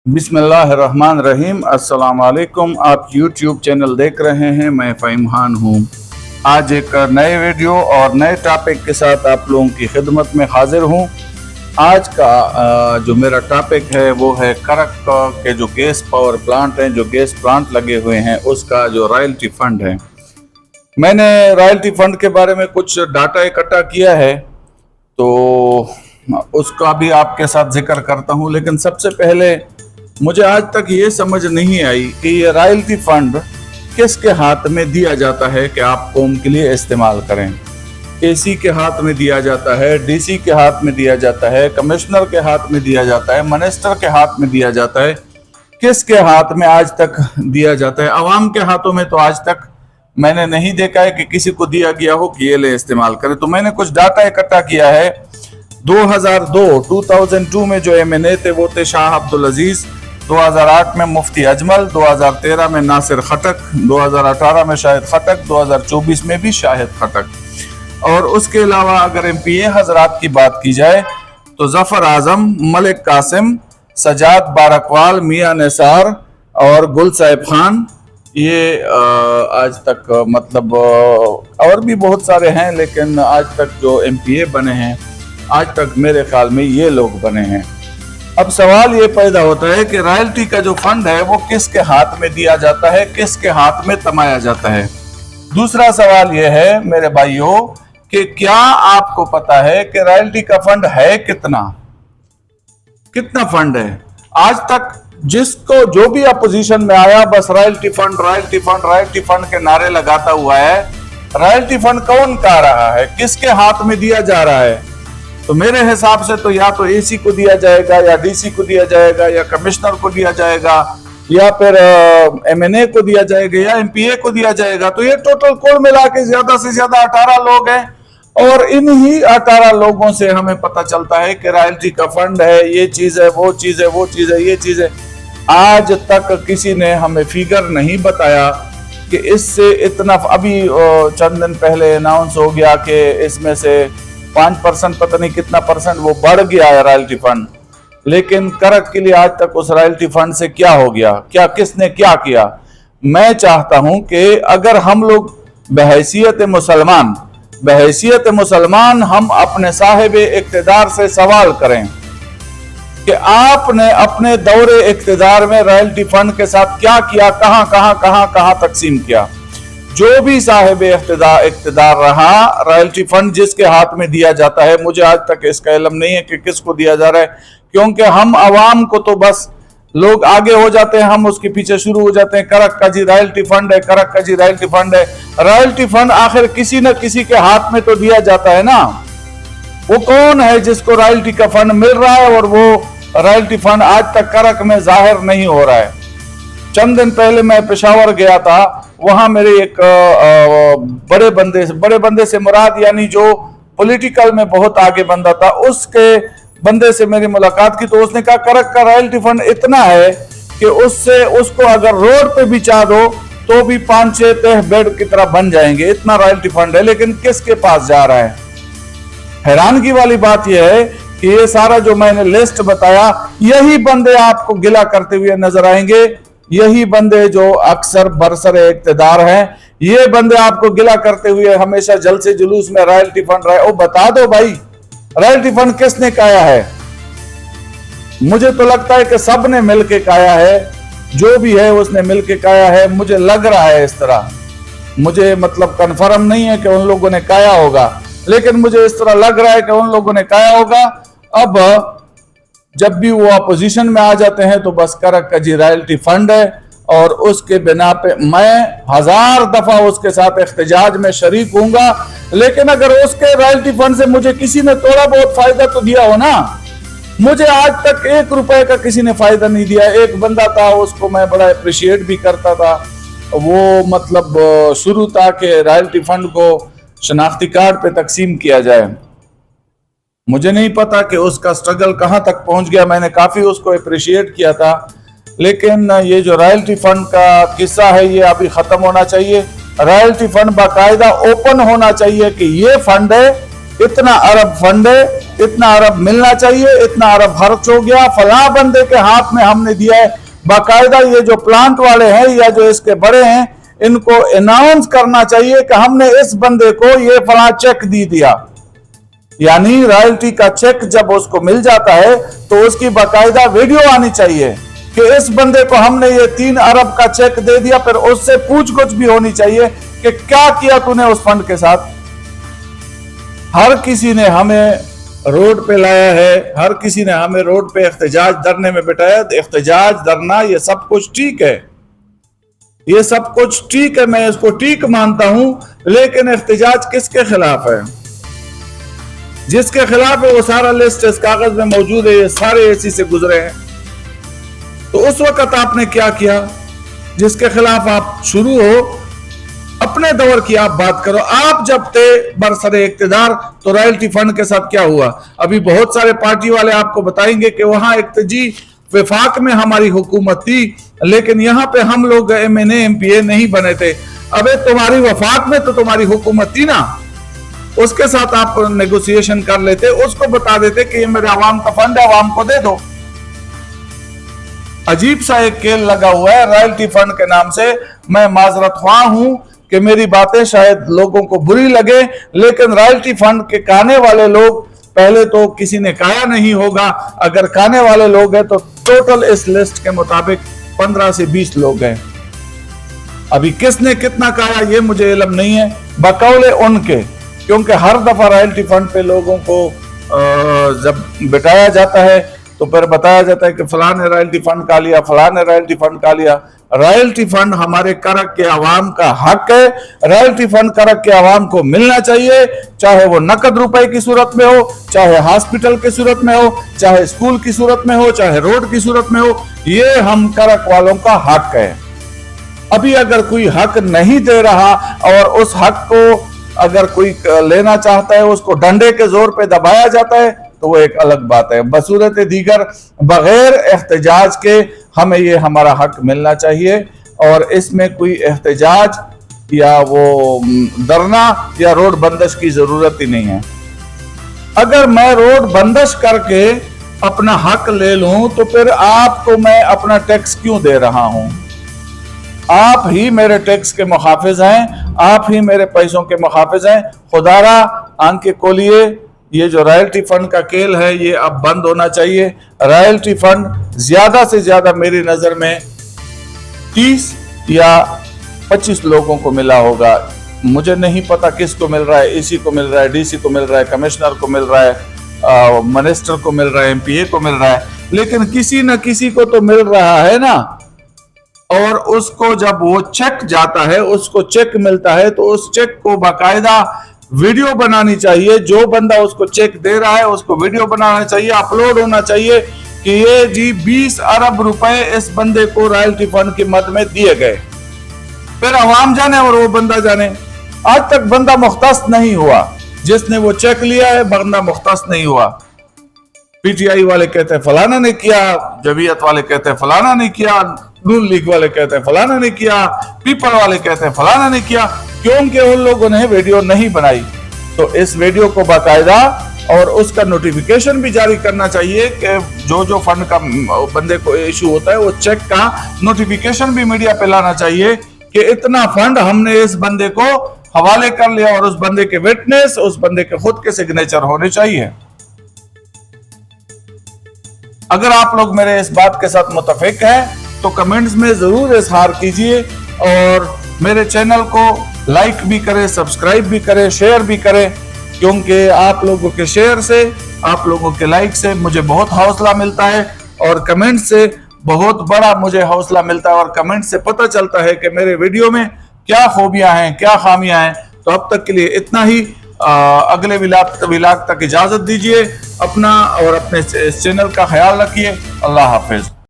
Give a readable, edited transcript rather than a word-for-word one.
बिस्मिल्लाहिर्रहमानिर्रहीम। अस्सलाम वालेकुम। आप YouTube चैनल देख रहे हैं, मैं फ़हीम खान हूँ। आज एक नए वीडियो और नए टॉपिक के साथ आप लोगों की खिदमत में हाजिर हूँ। आज का जो मेरा टॉपिक है वो है करक के जो गैस पावर प्लांट हैं, जो गैस प्लांट लगे हुए हैं, उसका जो रॉयल्टी फ़ंड है। मैंने रॉयल्टी फ़ंड के बारे में कुछ डाटा इकट्ठा किया है, तो उसका भी आपके साथ जिक्र करता हूँ। लेकिन सबसे पहले मुझे आज तक ये समझ नहीं आई कि ये रॉयल्टी फंड किसके हाथ में दिया जाता है कि आप कौम के लिए इस्तेमाल करें। एसी के हाथ में दिया जाता है, डीसी के हाथ में दिया जाता है, कमिश्नर के हाथ में दिया जाता है, मिनिस्टर के हाथ में दिया जाता है, किसके हाथ में आज तक दिया जाता है? अवाम के हाथों में तो आज तक मैंने नहीं देखा है कि किसी को दिया गया हो कि ये ले इस्तेमाल करें। तो मैंने कुछ डाटा इकट्ठा किया है। 2002 में जो MNA थे वो थे शाह अब्दुल अजीज, 2008 में मुफ्ती अजमल, 2013 में नासिर खटक, 2018 में शाहिद खटक, 2024 में भी शाहिद खटक। और उसके अलावा अगर MPA हजरात की बात की जाए तो जफर आजम, मलिक कासिम, सजाद बारकवाल, मियां निसार और गुल साहिब खान, ये आज तक मतलब और भी बहुत सारे हैं, लेकिन आज तक जो MPA बने हैं आज तक मेरे ख्याल में ये लोग बने हैं। अब सवाल ये पैदा होता है कि रॉयल्टी का जो फंड है वो किसके हाथ में दिया जाता है, किसके हाथ में तमाया जाता है। दूसरा सवाल ये है मेरे भाइयों कि क्या आपको पता है कि रॉयल्टी का फंड है कितना फंड है? आज तक जिसको जो भी अपोजिशन में आया बस royalty fund, royalty fund, royalty fund के नारे लगाता हुआ है। रॉयल्टी फंड कौन का रहा है, किसके हाथ में दिया जा रहा है? तो मेरे हिसाब से तो या तो एसी को दिया जाएगा, या डीसी को दिया जाएगा, या कमिश्नर को दिया जाएगा, या फिर MNA को दिया जाएगा, या MPA को दिया जाएगा। तो ये टोटल कुल मिला के ज्यादा से ज्यादा 18 लोग हैं, और इन्हीं 18 लोगों से हमें पता चलता है कि रॉयल्टी का फंड है, ये चीज है, वो चीज है, वो चीज है, ये चीज है। आज तक किसी ने हमें फिगर नहीं बताया कि इससे इतना। अभी चंद दिन पहले अनाउंस हो गया कि इसमें से 5% पता नहीं कितना परसेंट वो बढ़ गया है रॉयल्टी फंड। लेकिन करक के लिए आज तक उस रॉयल्टी फंड से क्या हो गया, क्या किसने क्या किया? मैं चाहता हूं कि अगर हम लोग बहैसियत मुसलमान हम अपने साहिब इक्तिदार से सवाल करें कि आपने अपने दौरे इक्तिदार में रॉयल्टी फंड के साथ क्या किया, कहां तकसीम किया। जो भी साहिब इख्तिदार रहा, रॉयल्टी फंड जिसके हाथ में दिया जाता है, मुझे आज तक इसका इल्म नहीं है कि किसको दिया जा रहा है, क्योंकि हम अवाम को तो बस लोग आगे हो जाते हैं, हम उसके पीछे शुरू हो जाते हैं। करक का जी रॉयल्टी फंड है, करक का जी रॉयल्टी फंड है। रॉयल्टी फंड आखिर किसी न किसी के हाथ में तो दिया जाता है ना। वो कौन है जिसको रॉयल्टी का फंड मिल रहा है और वो रॉयल्टी फंड आज तक करक में जाहिर नहीं हो रहा है। चंद दिन पहले मैं पेशावर गया था, वहां मेरे एक बड़े बंदे से मुराद यानी जो पॉलिटिकल में बहुत आगे बंदा था, उसके बंदे से मेरी मुलाकात की। तो उसने कहा करक का रॉयल्टी फंड इतना है कि उससे उसको अगर रोड पे भी चाह दो तो भी 5-6 तह बेड की तरह बन जाएंगे, इतना रॉयल्टी फंड है। लेकिन किसके पास जा रहा है? हैरानगी वाली बात यह है कि ये सारा जो मैंने लिस्ट बताया, यही बंदे आपको गिला करते हुए नजर आएंगे, यही बंदे जो अक्सर बरसरे इक्तिदार हैं, ये बंदे आपको गिला करते हुए हमेशा जलसे जुलूस में रॉयल्टी फंड रहे। ओ बता दो भाई, रॉयल्टी फंड किसने काया है? मुझे तो लगता है कि सब ने मिलके काया है, जो भी है उसने मिलके काया है। मुझे लग रहा है इस तरह, मुझे मतलब कंफर्म नहीं है कि उन लोगों ने काया होगा, लेकिन मुझे इस तरह लग रहा है कि उन लोगों ने काया होगा। अब जब भी वो अपोजिशन में आ जाते हैं तो बस करक का जी रॉयल्टी फंड है, और उसके बिना पे मैं 1000 दफा उसके साथ एहतजाज में शरीक हूंगा। लेकिन अगर उसके रॉयल्टी फंड से मुझे किसी ने थोड़ा बहुत फायदा तो दिया हो ना। मुझे आज तक 1 रुपए का किसी ने फायदा नहीं दिया। एक बंदा था, उसको मैं बड़ा अप्रिशिएट भी करता था, वो मतलब शुरू था कि रॉयल्टी फंड को शनाख्ती कार्ड पे तकसीम किया जाए। मुझे नहीं पता कि उसका स्ट्रगल कहां तक पहुंच गया, मैंने काफी उसको अप्रिशिएट किया था। लेकिन ये जो रॉयल्टी फंड का किस्सा है ये अभी खत्म होना चाहिए। रॉयल्टी फंड बाकायदा ओपन होना चाहिए कि ये फंड है, इतना अरब फंड है, इतना अरब मिलना चाहिए, इतना अरब खर्च हो गया, फला बंदे के हाथ में हमने दिया है। बाकायदा ये जो प्लांट वाले हैं या जो इसके बड़े हैं, इनको अनाउंस करना चाहिए कि हमने इस बंदे को ये फला चेक दे दिया। यानी रॉयल्टी का चेक जब उसको मिल जाता है तो उसकी बाकायदा वीडियो आनी चाहिए कि इस बंदे को हमने ये 3 अरब का चेक दे दिया। फिर उससे पूछगछ भी होनी चाहिए कि क्या किया तूने उस फंड के साथ। हर किसी ने हमें रोड पे लाया है, हर किसी ने हमें रोड पे एहतजाज धरने में बिठाया। एहतजाज धरना ये सब कुछ ठीक है, ये सब कुछ ठीक है, मैं इसको ठीक मानता हूं। लेकिन एहतजाज किसके खिलाफ है? जिसके खिलाफ है वो सारा लिस्ट इस कागज में मौजूद है, ये सारे एसी से गुजरे हैं। तो उस वक्त आपने क्या किया? जिसके खिलाफ आप शुरू हो, अपने दौर की आप बात करो। आप जब थे बरसरे इक्तिदार तो रॉयल्टी फंड के साथ क्या हुआ? अभी बहुत सारे पार्टी वाले आपको बताएंगे कि वहां इक्तजी विफाक में हमारी हुकूमत थी, लेकिन यहां पे हम लोग MNA MPA नहीं बने थे। अबे तुम्हारी वफाक में तो तुम्हारी हुकूमत थी ना, उसके साथ आप नेगोशिएशन कर लेते, उसको बता देते कि ये मेरे आवाम का फंड है, आवाम को दे दो। अजीब सा एक खेल लगा हुआ है रॉयल्टी फंड के नाम से। मैं माजरत ख्वाह हूं कि मेरी बातें शायद लोगों को बुरी लगे, लेकिन रॉयल्टी फंड के कहने वाले लोग पहले तो किसी ने कहा नहीं होगा। अगर कहने वाले लोग हैं तो टोटल इस लिस्ट के मुताबिक 15 से 20 लोग हैं। अभी किसने कितना कहा ये मुझे इल्म नहीं है, बकौले उनके, क्योंकि हर दफा रॉयल्टी फंड पे लोगों को जब बिठाया जाता है तो फिर बताया जाता है कि फलां ने रॉयल्टी फंड का लिया, फलां ने रॉयल्टी फंड का लिया। रॉयल्टी फंड हमारे करक के आवाम का हक है। रॉयल्टी फंड करक के आवाम को मिलना चाहिए, चाहे वो नकद रुपए की सूरत में हो, चाहे हॉस्पिटल की सूरत में हो, चाहे स्कूल की सूरत में हो, चाहे रोड की सूरत में हो। ये हम करक वालों का हक है। अभी अगर कोई हक नहीं दे रहा और उस हक को अगर कोई लेना चाहता है, उसको डंडे के जोर पे दबाया जाता है, तो वो एक अलग बात है। बसूरत दीगर बगैर एहतजाज के हमें ये हमारा हक मिलना चाहिए और इसमें कोई एहतजाज या वो धरना या रोड बंदिश की जरूरत ही नहीं है। अगर मैं रोड बंदिश करके अपना हक ले लूं तो फिर आपको मैं अपना टैक्स क्यों दे रहा हूं? आप ही मेरे टैक्स के मुहाफिज हैं, आप ही मेरे पैसों के मुहाफिज हैं। खुदारा आंखें खोलिए, ये जो रॉयल्टी फंड का खेल है ये अब बंद होना चाहिए। रॉयल्टी फंड ज्यादा से ज्यादा मेरी नजर में 30 या 25 लोगों को मिला होगा। मुझे नहीं पता किसको मिल रहा है, एसी को मिल रहा है, डीसी को मिल रहा है, कमिश्नर को मिल रहा है, मिनिस्टर को मिल रहा है, MPA को मिल रहा है, लेकिन किसी न किसी को तो मिल रहा है ना। और उसको जब वो चेक जाता है, उसको चेक मिलता है, तो उस चेक को बाकायदा वीडियो बनानी चाहिए। जो बंदा उसको चेक दे रहा है उसको वीडियो बनाना चाहिए, अपलोड होना चाहिए कि ये जी 20 अरब रुपए इस बंदे को रॉयल्टी फंड की मद में दिए गए। फिर अवाम जाने और वो बंदा जाने। आज तक बंदा मुख्तस नहीं हुआ, जिसने वो चेक लिया है बंदा मुख्तस नहीं हुआ। PTI वाले कहते हैं फलाना ने किया, जमीयत वाले कहते हैं फलाना ने किया, नून लीग वाले कहते हैं फलाना ने किया, पीपल वाले कहते हैं फलाना ने किया, क्योंकि उन लोगों ने वीडियो नहीं बनाई। तो इस वीडियो को बाकायदा और उसका नोटिफिकेशन भी जारी करना चाहिए कि जो फंड का बंदे को इशू होता है वो चेक का नोटिफिकेशन भी मीडिया पे लाना चाहिए कि इतना फंड हमने इस बंदे को हवाले कर लिया, और उस बंदे के विटनेस, उस बंदे के खुद के सिग्नेचर होने चाहिए। अगर आप लोग मेरे इस बात के साथ मुतफिक हैं तो कमेंट्स में जरूर इजहार कीजिए और मेरे चैनल को लाइक भी करें, सब्सक्राइब भी करें, शेयर भी करें, क्योंकि आप लोगों के शेयर से, आप लोगों के लाइक से मुझे बहुत हौसला मिलता है और कमेंट से बहुत बड़ा मुझे हौसला मिलता है, और कमेंट से पता चलता है कि मेरे वीडियो में क्या खूबियां हैं, क्या खामियां हैं। तो अब तक के लिए इतना ही। अगले विलाग तक इजाजत दीजिए। अपना और अपने चैनल का ख्याल रखिए। अल्लाह हाफिज।